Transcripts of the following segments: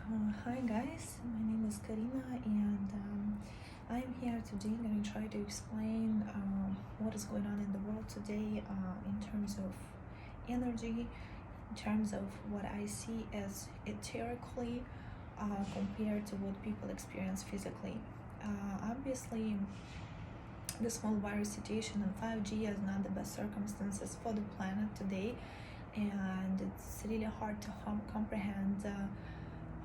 Hi guys, my name is Karina and I'm here today going to try to explain what is going on in the world today in terms of energy, in terms of what I see as etherically compared to what people experience physically. Obviously, this whole virus situation and 5G is not the best circumstances for the planet today, and it's really hard to comprehend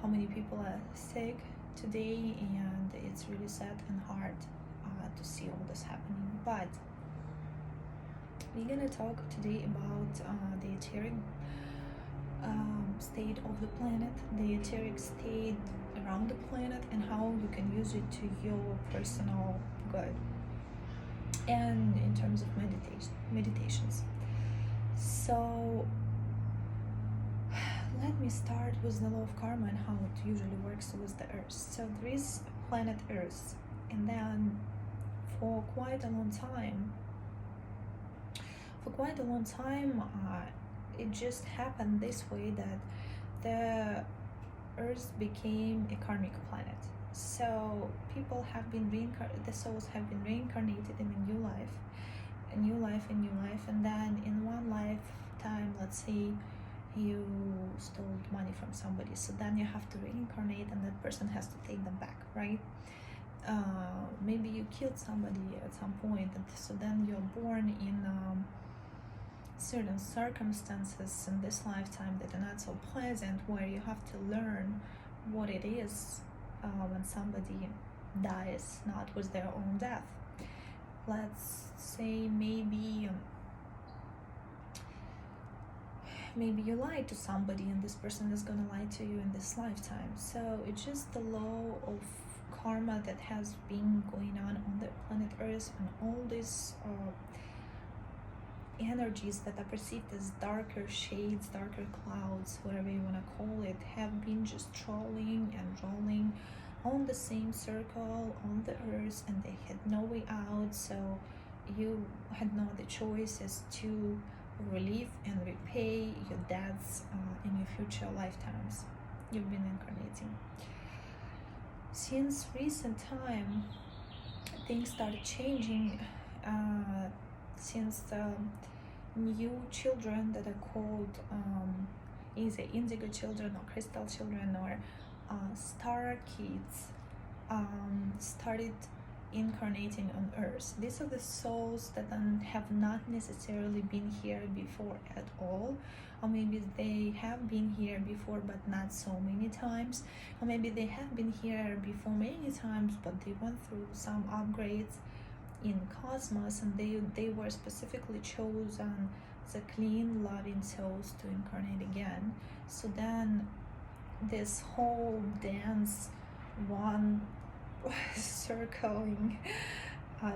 how many people are sick today, and it's really sad and hard to see all this happening. But we're gonna talk today about the etheric state of the planet, the etheric state around the planet, and how you can use it to your personal good, and in terms of meditations. So let me start with the law of karma and how it usually works with the earth. So there is planet earth, and then for quite a long time it just happened this way that the earth became a karmic planet. So people have been the souls have been reincarnated in a new life, and then in one lifetime, let's say you stole money from somebody, so then you have to reincarnate and that person has to take them back, right? Maybe you killed somebody at some point, and so then you're born in certain circumstances in this lifetime that are not so pleasant, where you have to learn what it is when somebody dies not with their own death. Let's say maybe you lied to somebody and this person is gonna lie to you in this lifetime. So it's just the law of karma that has been going on the planet Earth, and all these energies that are perceived as darker shades, darker clouds, whatever you want to call it, have been just rolling and rolling on the same circle on the earth, and they had no way out. So you had no other choice as to relieve and repay your debts in your future lifetimes you've been incarnating. Since recent time, things started changing since the new children that are called either indigo children or crystal children or star kids started incarnating on earth. These are the souls that have not necessarily been here before at all, or maybe they have been here before but not so many times, or maybe they have been here before many times but they went through some upgrades in cosmos, and they were specifically chosen the clean loving souls to incarnate again. So then this whole dance, one circling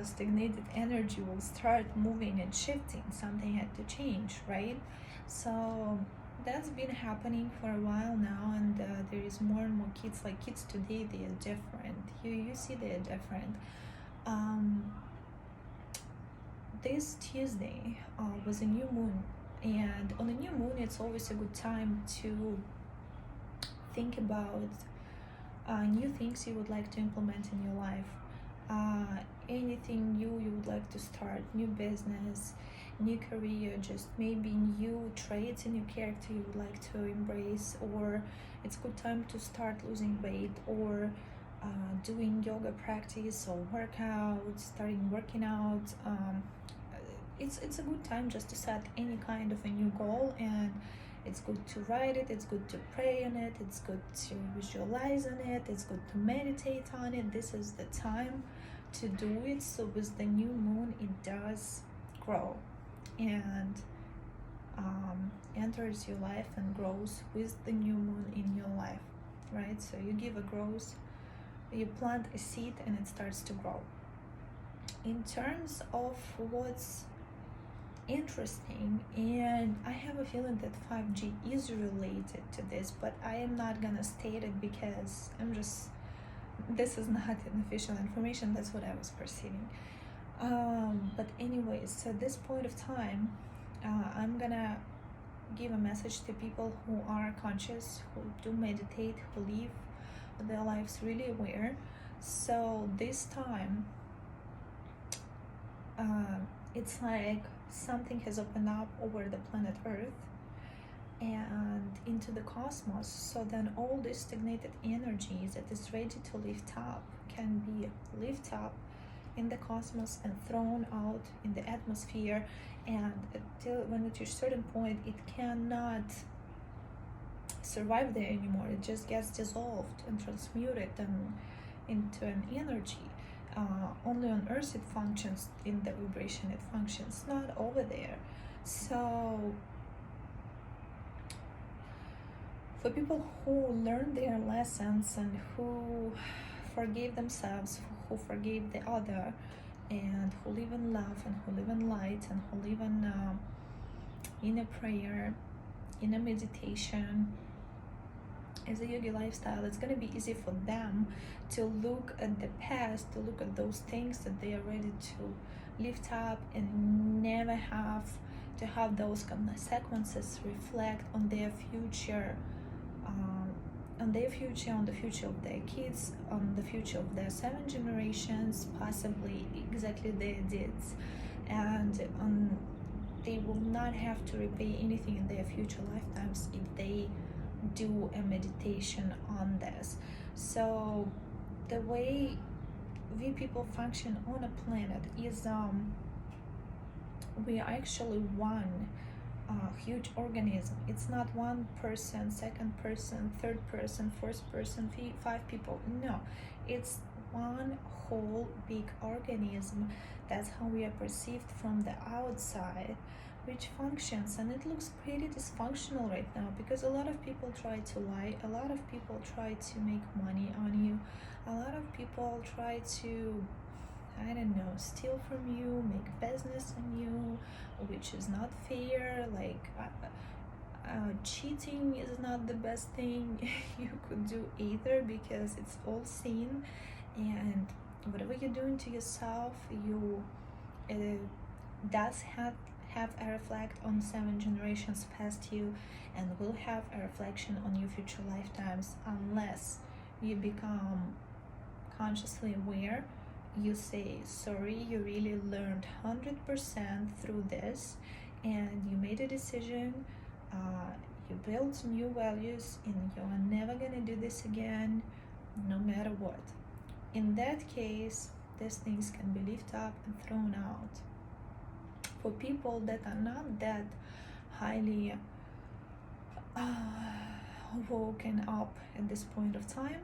stagnated energy, will start moving and shifting. Something had to change, right? So that's been happening for a while now, and there is more and more kids. Like kids today, they are different. You see they are different. This Tuesday was a new moon, and on a new moon it's always a good time to think about new things you would like to implement in your life, anything new you would like to start, new business, new career, just maybe new traits in your character you would like to embrace, or it's a good time to start losing weight, or doing yoga practice or workout, starting working out. It's a good time just to set any kind of a new goal, and it's good to write it, it's good to pray on it, it's good to visualize on it, it's good to meditate on it. This is the time to do it. So with the new moon, it does grow and enters your life and grows with the new moon in your life, right? So you give a growth, you plant a seed and it starts to grow. In terms of what's interesting, and I have a feeling that 5G is related to this, but I am not gonna state it because this is not an official information. That's what I was perceiving. But anyways, so at this point of time, I'm gonna give a message to people who are conscious, who do meditate, who live their lives really aware. So this time, it's like something has opened up over the planet Earth and into the cosmos. So then all this stagnated energy that is ready to lift up can be lifted up in the cosmos and thrown out in the atmosphere, and until when it reaches a certain point it cannot survive there anymore. It just gets dissolved and transmuted into an energy. Only on Earth it functions in the vibration, it functions not over there. So for people who learn their lessons and who forgave themselves, who forgave the other, and who live in love and who live in light and who live in a prayer, in a meditation, as a yogi lifestyle, it's going to be easy for them to look at the past, to look at those things that they are ready to lift up, and never have to have those consequences reflect on their future, on their future, on the future of their kids, on the future of their 7 generations, possibly exactly their deeds, and they will not have to repay anything in their future lifetimes if they do a meditation on this. So the way we people function on a planet is we are actually one huge organism. It's not one person, second person, third person, fourth person, 5 people. No, it's one whole big organism. That's how we are perceived from the outside, which functions, and it looks pretty dysfunctional right now because a lot of people try to lie, a lot of people try to make money on you, a lot of people try to, I don't know, steal from you, make business on you, which is not fair. Like cheating is not the best thing you could do either, because it's all sin, and whatever you're doing to yourself, does have a reflect on 7 generations past you, and will have a reflection on your future lifetimes, unless you become consciously aware. You say sorry, you really learned 100% through this, and you made a decision, you built new values, and you are never gonna do this again, no matter what. In that case, these things can be lifted up and thrown out. For people that are not that highly woken up at this point of time,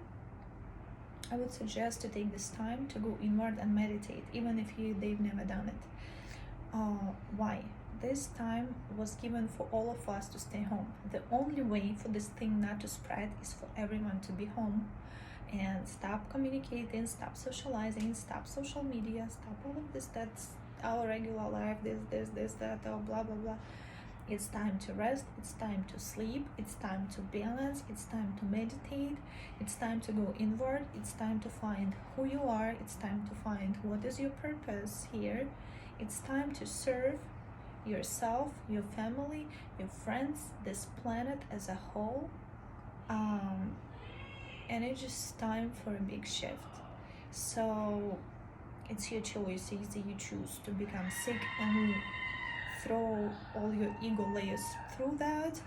I would suggest to take this time to go inward and meditate, even if they've never done it. Why? This time was given for all of us to stay home. The only way for this thing not to spread is for everyone to be home and stop communicating, stop socializing, stop social media, stop all of this. That's our regular life, this, that, oh, blah, blah, blah. It's time to rest, it's time to sleep, it's time to balance, it's time to meditate, it's time to go inward, it's time to find who you are, it's time to find what is your purpose here, it's time to serve yourself, your family, your friends, this planet as a whole, and it's just time for a big shift. So it's your choice. Either you choose to become sick and throw all your ego layers through that,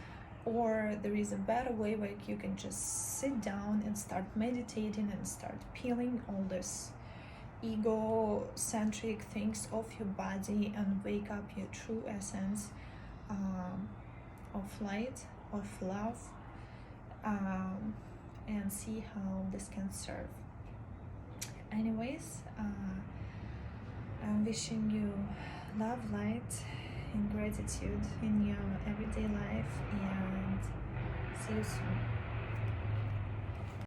or there is a better way where you can just sit down and start meditating and start peeling all this egocentric things off your body and wake up your true essence of light, of love, and see how this can serve. Anyways, I'm wishing you love, light, and gratitude in your everyday life, and see you soon.